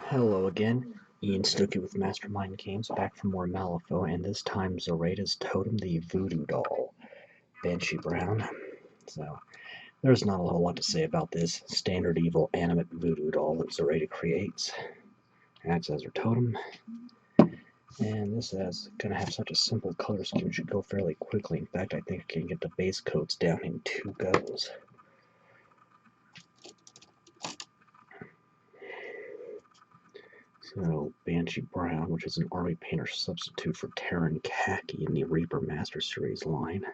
Hello again, Ian Stuckey with Mastermind Games, back for more Malifaux, and this time Zoraida's Totem, the Voodoo Doll, Banshee Brown. So, there's not a whole lot to say about this standard evil animate Voodoo Doll that Zoraida creates. Acts as her totem, and this is going to have such a simple color scheme, it should go fairly quickly. In fact, I think I can get the base coats down in 2 goes. So, Banshee Brown, which is an Army Painter substitute for Terran Khaki in the Reaper Master Series line.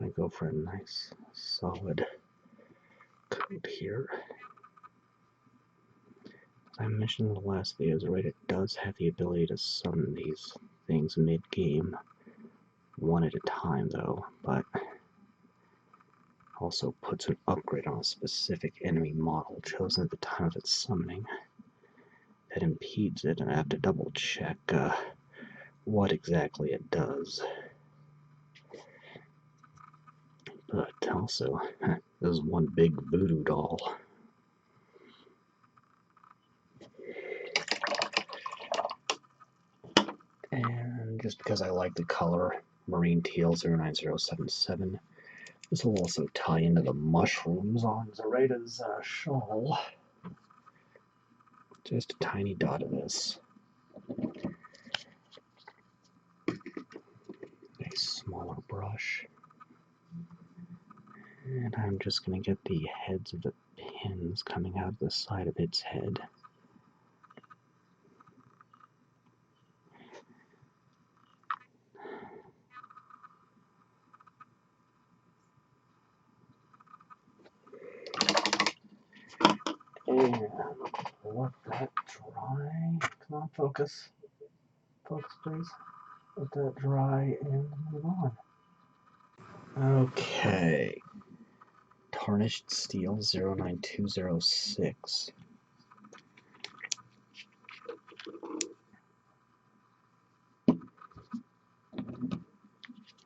I go for a nice solid coat here. As I mentioned in the last video, Zoraida does have the ability to summon these things mid-game, one at a time though, but also puts an upgrade on a specific enemy model chosen at the time of its summoning that impedes it, and I have to double check what exactly it does. But also, this is one big voodoo doll. And just because I like the color, Marine Teal 09077, this will also tie into the mushrooms on Zoraida's shawl. Just a tiny dot of this. A smaller brush. And I'm just going to get the heads of the pins coming out of the side of its head. And let that dry. Come on, focus. Focus, please. Let that dry and move on. Okay. Tarnished Steel 09206.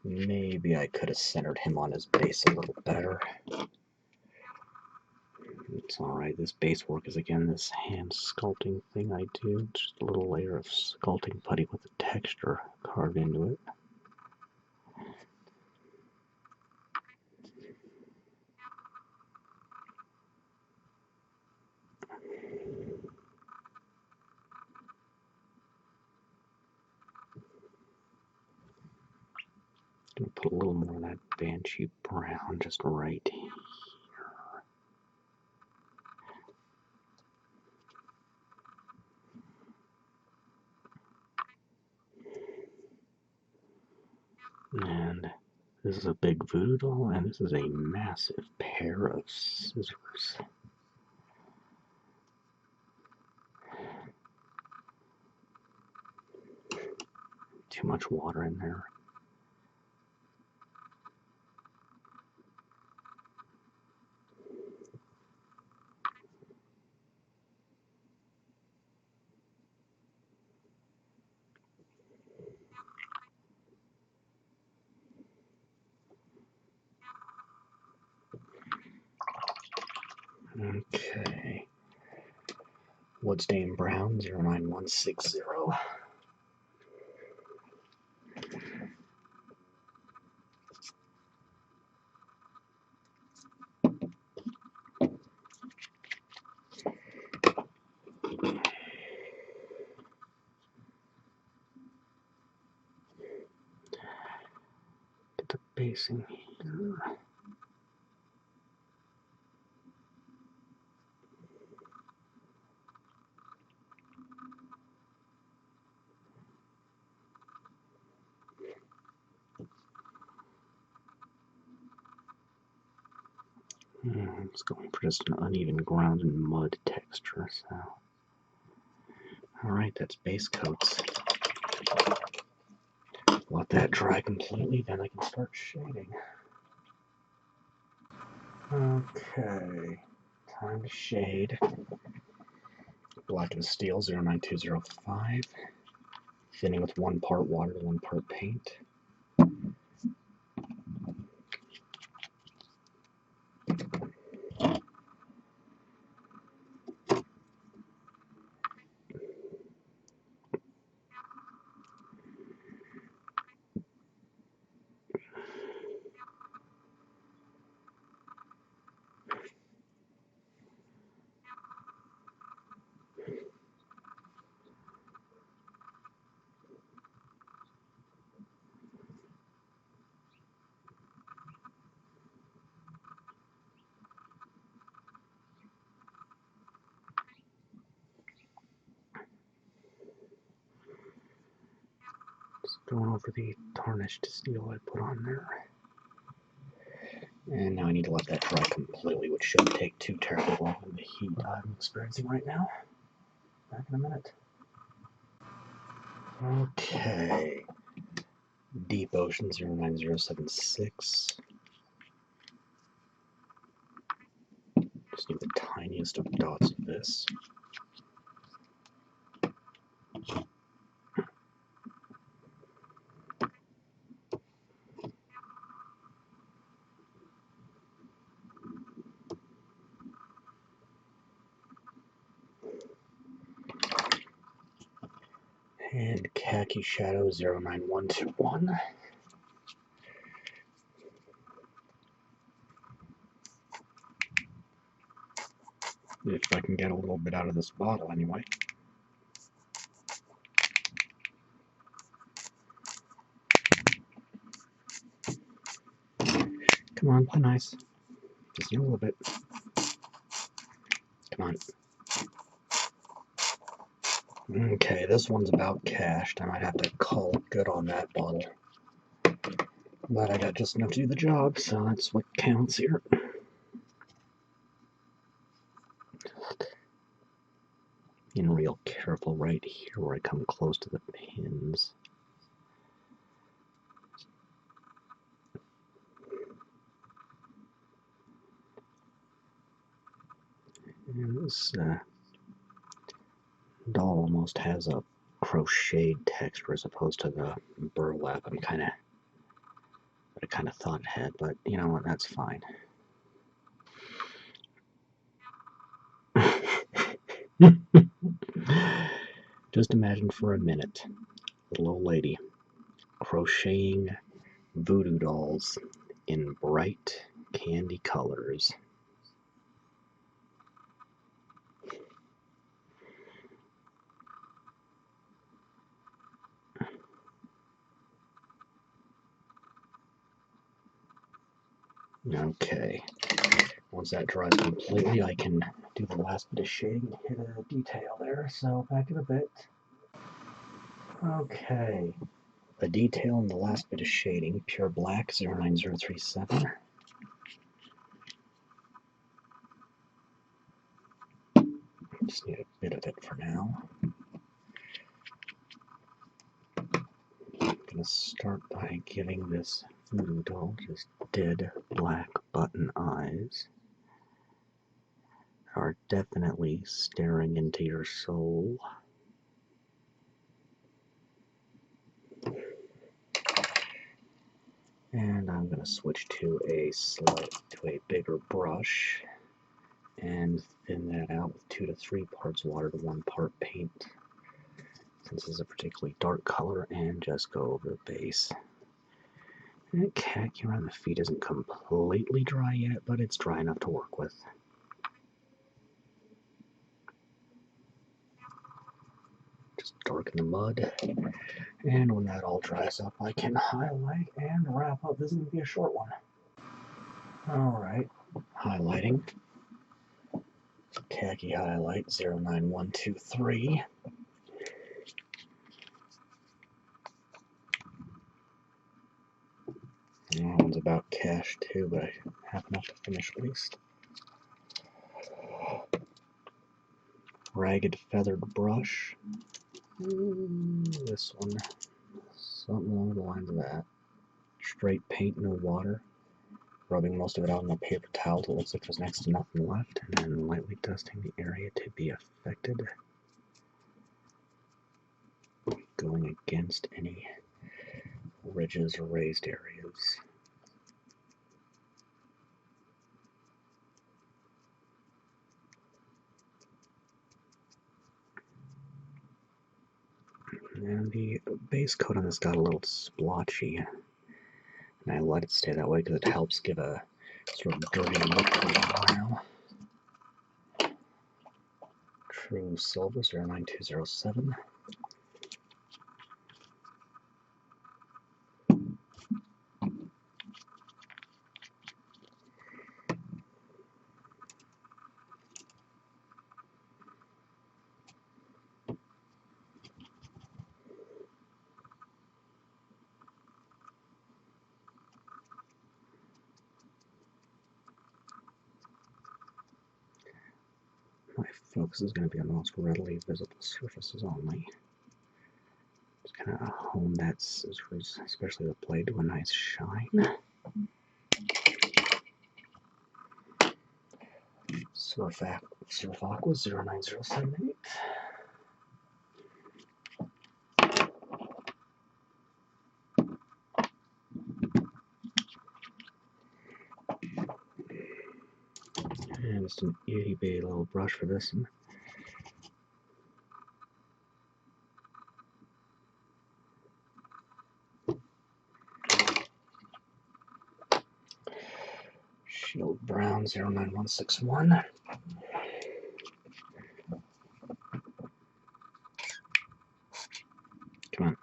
Maybe I could have centered him on his base a little better. It's alright, this base work is again this hand sculpting thing I do. Just a little layer of sculpting putty with a texture carved into it. I'm going to put a little more of that Banshee Brown just right here. And this is a big Voodoo Doll, and this is a massive pair of scissors. Too much water in there. Okay. Woodstain Brown 09160. Get the basing here. It's going for just an uneven ground and mud texture, so. Alright, that's base coats. Let that dry completely, then I can start shading. Okay, time to shade. Blackened Steel 09205. Thinning with 1 part water to 1 part paint. Just going over the Tarnished steel I put on there. And now I need to let that dry completely, which shouldn't take too terribly long in the heat I'm experiencing right now. Back in a minute. Okay. Deep Ocean 09076. Just need the tiniest of dots of this. And Khaki Shadow 09121. If I can get a little bit out of this bottle anyway. Come on, play nice. Just a little bit. Come on. Okay, this one's about cashed. I might have to call it good on that bottle. But I got just enough to do the job, so that's what counts here. Being real careful right here where I come close to the pins. And this doll almost has a crocheted texture as opposed to the burlap I kind of thought it had, but you know what, that's fine. Just imagine for a minute, little old lady crocheting voodoo dolls in bright candy colors. Okay, once that dries completely, I can do the last bit of shading and hit a detail there, so back in a bit. Okay, the detail in the last bit of shading, pure black 09037. Just need a bit of it for now. I'm going to start by giving this voodoo doll just dead black button eyes. Are definitely staring into your soul. And I'm going to switch to a bigger brush and thin that out with 2 to 3 parts water to 1 part paint. Since this is a particularly dark color, and just go over the base. And the khaki around the feet isn't completely dry yet, but it's dry enough to work with. Just darken the mud, and when that all dries up, I can highlight and wrap up. This is going to be a short one. Alright, highlighting. Khaki Highlight 09123. That one's about cash too, but I have enough to finish at least. Ragged Feathered Brush. This one. Something along the lines of that. Straight paint, no water. Rubbing most of it out on a paper towel till it looks like there's next to nothing left, and then lightly dusting the area to be affected. Going against any ridges or raised areas. And the base coat on this got a little splotchy, and I let it stay that way because it helps give a sort of dirty look to the while. True Silver 09207. My focus is going to be on the most readily visible surfaces only. Just kind of hone that scissors, especially the blade, to a nice shine. Surf Aqua 09078. And just an itty bitty little brush for this one. Shield Brown 09161. Come on.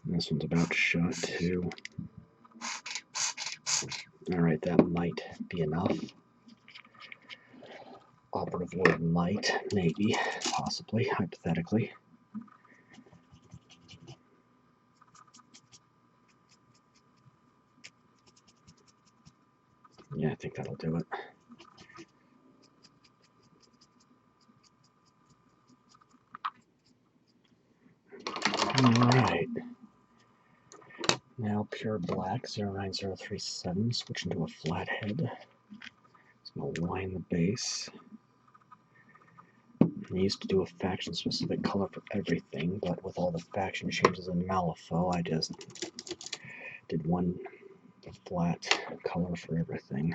And this one's about shut too. Alright, that might be enough. Operative word might, maybe, possibly, hypothetically. Yeah, I think that'll do it. Alright. Now pure black 09037, switch into a flathead. It's going to line the base. I used to do a faction specific color for everything, but with all the faction changes in Malifaux, I just did one flat color for everything.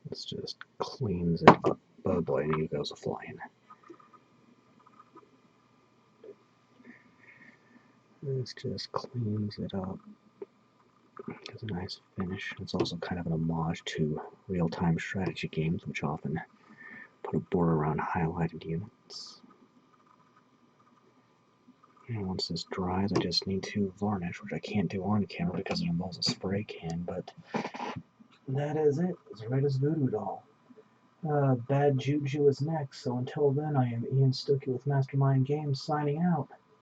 This just cleans it up. Oh boy, and he goes a flying. This just cleans it up. Has a nice finish. It's also kind of an homage to real-time strategy games, which often put a border around highlighted units. And once this dries, I just need to varnish, which I can't do on camera because it involves a spray can, but that is it. As right as Voodoo Doll. Bad Juju is next, so until then, I am Ian Stookie with Mastermind Games signing out.